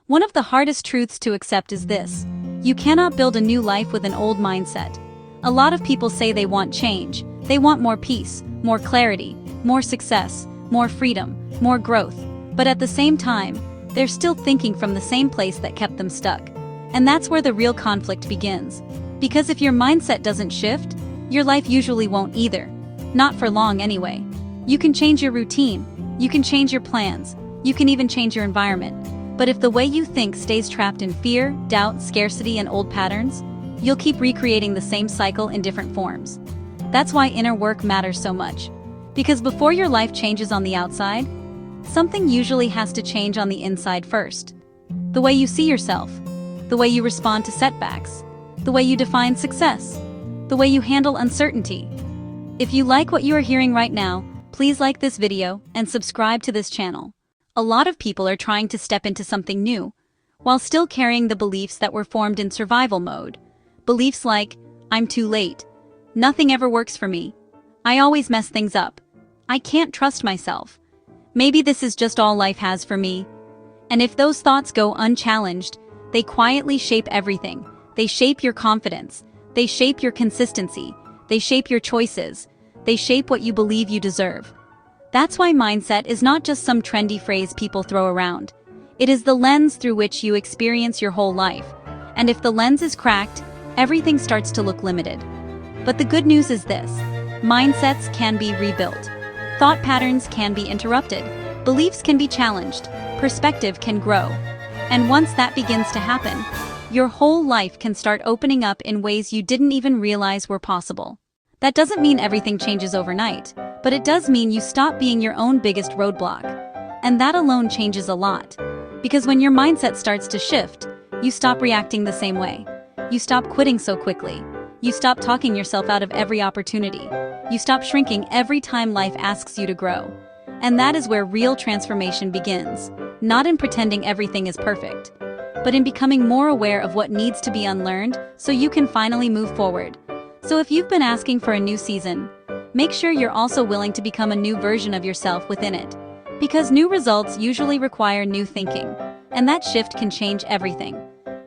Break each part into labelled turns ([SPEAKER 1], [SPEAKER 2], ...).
[SPEAKER 1] One of the hardest truths to accept is this: you cannot build a new life with an old mindset. A lot of people say they want change. They want more peace, more clarity, more success, more freedom, more growth. But at the same time, they're still thinking from the same place that kept them stuck. And that's where the real conflict begins. Because if your mindset doesn't shift, your life usually won't either. Not for long anyway. You can change your routine, you can change your plans, you can even change your environment. But if the way you think stays trapped in fear, doubt, scarcity, and old patterns, you'll keep recreating the same cycle in different forms. That's why inner work matters so much. Because before your life changes on the outside, something usually has to change on the inside first. The way you see yourself, the way you respond to setbacks, the way you define success, the way you handle uncertainty. If you like what you are hearing right now, please like this video and subscribe to this channel. A lot of people are trying to step into something new, while still carrying the beliefs that were formed in survival mode. Beliefs like, I'm too late, nothing ever works for me, I always mess things up, I can't trust myself, maybe this is just all life has for me. And if those thoughts go unchallenged, they quietly shape everything. They shape your confidence, they shape your consistency, they shape your choices, they shape what you believe you deserve. That's why mindset is not just some trendy phrase people throw around. It is the lens through which you experience your whole life. And if the lens is cracked, everything starts to look limited. But the good news is this: mindsets can be rebuilt. Thought patterns can be interrupted. Beliefs can be challenged. Perspective can grow. And once that begins to happen, your whole life can start opening up in ways you didn't even realize were possible. That doesn't mean everything changes overnight, but it does mean you stop being your own biggest roadblock. And that alone changes a lot. Because when your mindset starts to shift, you stop reacting the same way. You stop quitting so quickly. You stop talking yourself out of every opportunity. You stop shrinking every time life asks you to grow. And that is where real transformation begins. Not in pretending everything is perfect, but in becoming more aware of what needs to be unlearned so you can finally move forward. So if you've been asking for a new season, make sure you're also willing to become a new version of yourself within it. Because new results usually require new thinking, and that shift can change everything.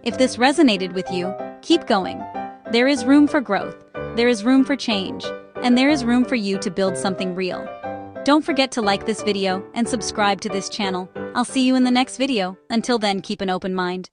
[SPEAKER 1] If this resonated with you, keep going. There is room for growth, there is room for change, and there is room for you to build something real. Don't forget to like this video and subscribe to this channel. I'll see you in the next video. Until then, keep an open mind.